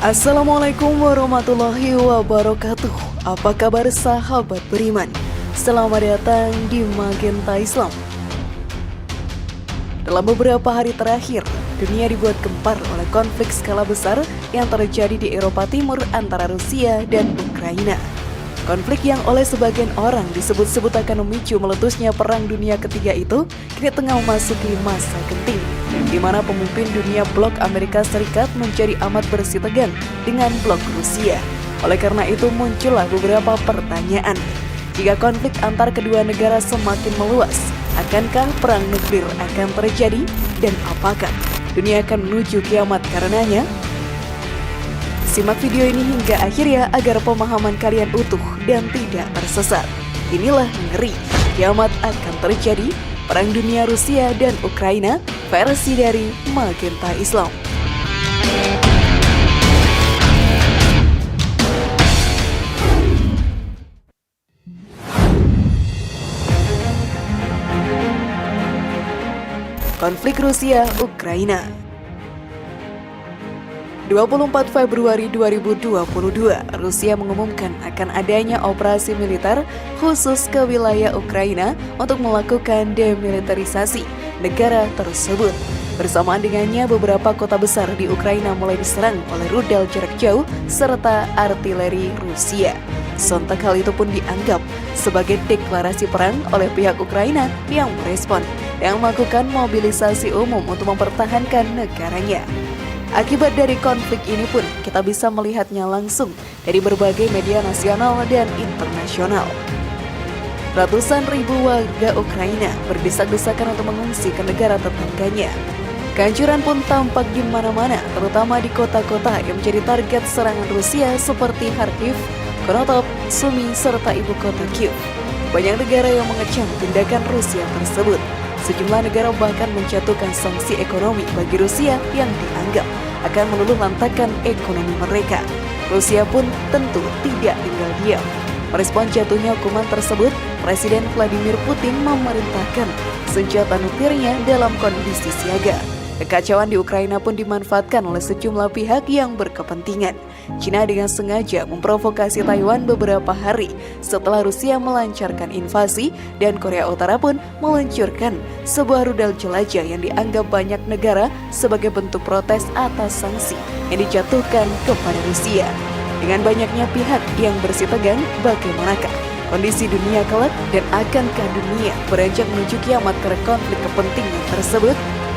Assalamualaikum warahmatullahi wabarakatuh. Apa kabar sahabat beriman? Selamat datang di Magenta Islam. Dalam beberapa hari terakhir, dunia dibuat gempar oleh konflik skala besar yang terjadi di Eropa Timur antara Rusia dan Ukraina. Konflik yang oleh sebagian orang disebut-sebut akan memicu meletusnya Perang Dunia Ketiga itu kini tengah memasuki masa genting, di mana pemimpin dunia blok Amerika Serikat menjadi amat bersitegang dengan blok Rusia. Oleh karena itu muncullah beberapa pertanyaan. Jika konflik antar kedua negara semakin meluas, akankah perang nuklir akan terjadi? Dan apakah dunia akan menuju kiamat karenanya? Simak video ini hingga akhir ya agar pemahaman kalian utuh dan tidak tersesat. Inilah ngeri, kiamat akan terjadi, Perang Dunia Rusia dan Ukraina, versi dari Magenta Islam. Konflik Rusia-Ukraina. 24 Februari 2022, Rusia mengumumkan akan adanya operasi militer khusus ke wilayah Ukraina untuk melakukan demilitarisasi negara tersebut. Bersamaan dengannya, beberapa kota besar di Ukraina mulai diserang oleh rudal jarak jauh serta artileri Rusia. Sontak hal itu pun dianggap sebagai deklarasi perang oleh pihak Ukraina yang merespon dan melakukan mobilisasi umum untuk mempertahankan negaranya. Akibat dari konflik ini pun kita bisa melihatnya langsung dari berbagai media nasional dan internasional. Ratusan ribu warga Ukraina berdesak-desakan untuk mengungsi ke negara tetangganya. Kehancuran pun tampak di mana-mana, terutama di kota-kota yang menjadi target serangan Rusia seperti Kharkiv, Konotop, Sumi, serta ibu kota Kiev. Banyak negara yang mengecam tindakan Rusia tersebut. Sejumlah negara bahkan menjatuhkan sanksi ekonomi bagi Rusia yang dianggap akan meluluhlantakkan ekonomi mereka. Rusia pun tentu tidak tinggal diam. Merespon jatuhnya hukuman tersebut, Presiden Vladimir Putin memerintahkan senjata nuklirnya dalam kondisi siaga. Kekacauan di Ukraina pun dimanfaatkan oleh sejumlah pihak yang berkepentingan. China dengan sengaja memprovokasi Taiwan beberapa hari setelah Rusia melancarkan invasi, dan Korea Utara pun meluncurkan sebuah rudal jelajah yang dianggap banyak negara sebagai bentuk protes atas sanksi yang dijatuhkan kepada Rusia. Dengan banyaknya pihak yang bersitegang, bagaimanakah kondisi dunia kelak dan akankah dunia beranjak menuju kiamat karena konflik kepentingan tersebut?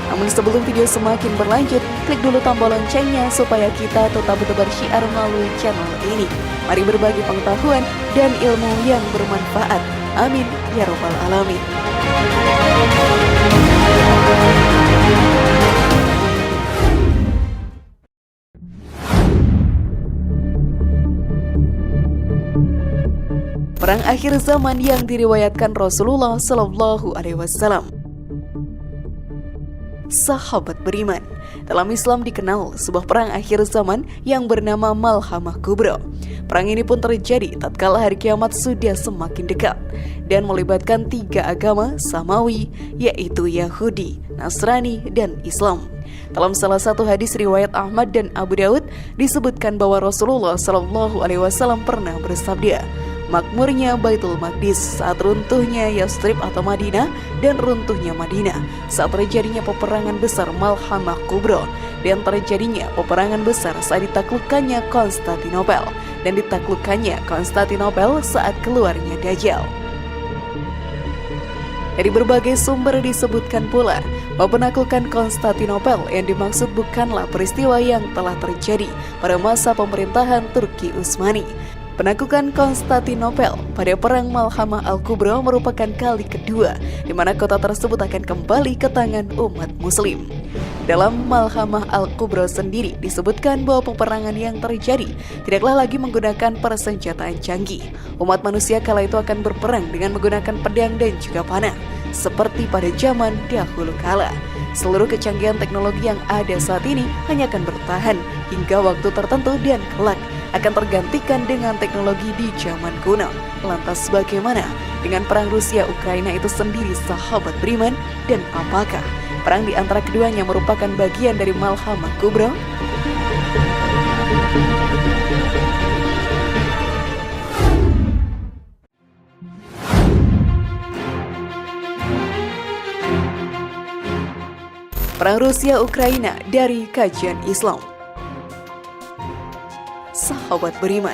Namun sebelum video semakin berlanjut, klik dulu tombol loncengnya supaya kita tetap bertebar syiar melalui channel ini. Mari berbagi pengetahuan dan ilmu yang bermanfaat. Amin ya robbal alamin. Perang akhir zaman yang diriwayatkan Rasulullah Shallallahu Alaihi Wasallam. Sahabat beriman, dalam Islam dikenal sebuah perang akhir zaman yang bernama Malhamah Kubra. Perang ini pun terjadi tatkala hari kiamat sudah semakin dekat dan melibatkan tiga agama samawi, yaitu Yahudi, Nasrani, dan Islam. Dalam salah satu hadis riwayat Ahmad dan Abu Daud disebutkan bahwa Rasulullah Shallallahu Alaihi Wasallam pernah bersabda, makmurnya Baitul Maqdis saat runtuhnya Yastrib atau Madinah, dan runtuhnya Madinah saat terjadinya peperangan besar Malhamah Kubra, dan terjadinya peperangan besar saat ditaklukkannya Konstantinopel, dan ditaklukkannya Konstantinopel saat keluarnya Dajjal. Dari berbagai sumber disebutkan pula bahwa penaklukan Konstantinopel yang dimaksud bukanlah peristiwa yang telah terjadi pada masa pemerintahan Turki Utsmani. Penaklukan Konstantinopel pada Perang Malhamah Al-Kubra merupakan kali kedua di mana kota tersebut akan kembali ke tangan umat muslim. Dalam Malhamah Al-Kubra sendiri disebutkan bahwa peperangan yang terjadi tidaklah lagi menggunakan persenjataan canggih. Umat manusia kala itu akan berperang dengan menggunakan pedang dan juga panah, seperti pada zaman dahulu kala. Seluruh kecanggihan teknologi yang ada saat ini hanya akan bertahan hingga waktu tertentu dan kelak akan tergantikan dengan teknologi di zaman kuno. Lantas bagaimana dengan perang Rusia-Ukraina itu sendiri, sahabat beriman? Dan apakah perang di antara keduanya merupakan bagian dari Malhamah Kubra? Perang Rusia-Ukraina dari kajian Islam. Sahabat beriman,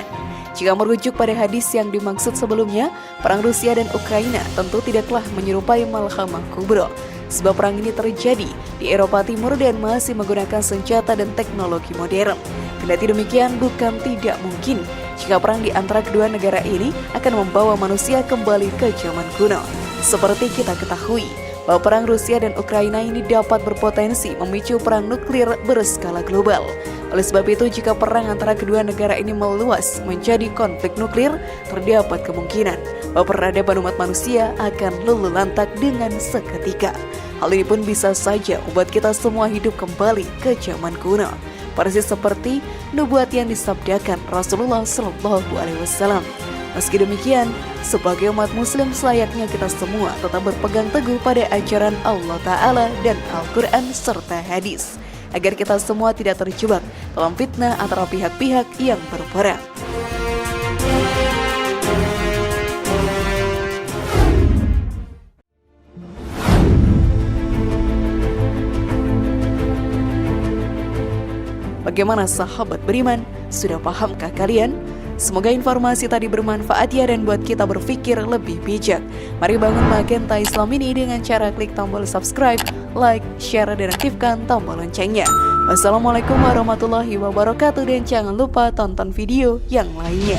jika merujuk pada hadis yang dimaksud sebelumnya, perang Rusia dan Ukraina tentu tidaklah menyerupai Malhamah Kubra, sebab perang ini terjadi di Eropa Timur dan masih menggunakan senjata dan teknologi modern. Kendati demikian, bukan tidak mungkin jika perang di antara kedua negara ini akan membawa manusia kembali ke zaman kuno. Seperti kita ketahui, bahwa perang Rusia dan Ukraina ini dapat berpotensi memicu perang nuklir berskala global. Oleh sebab itu, jika perang antara kedua negara ini meluas menjadi konflik nuklir, terdapat kemungkinan bahwa peradaban umat manusia akan luluh lantak dengan seketika. Hal ini pun bisa saja membuat kita semua hidup kembali ke zaman kuno, persis seperti nubuat yang disabdakan Rasulullah SAW. Meski demikian, sebagai umat muslim selayaknya kita semua tetap berpegang teguh pada ajaran Allah Ta'ala dan Al-Quran serta hadis, agar kita semua tidak terjebak dalam fitnah antara pihak-pihak yang berperang. Bagaimana sahabat beriman? Sudah pahamkah kalian? Semoga informasi tadi bermanfaat ya dan buat kita berpikir lebih bijak. Mari bangun Magenta Islam ini dengan cara klik tombol subscribe, like, share, dan aktifkan tombol loncengnya. Wassalamualaikum warahmatullahi wabarakatuh dan jangan lupa tonton video yang lainnya.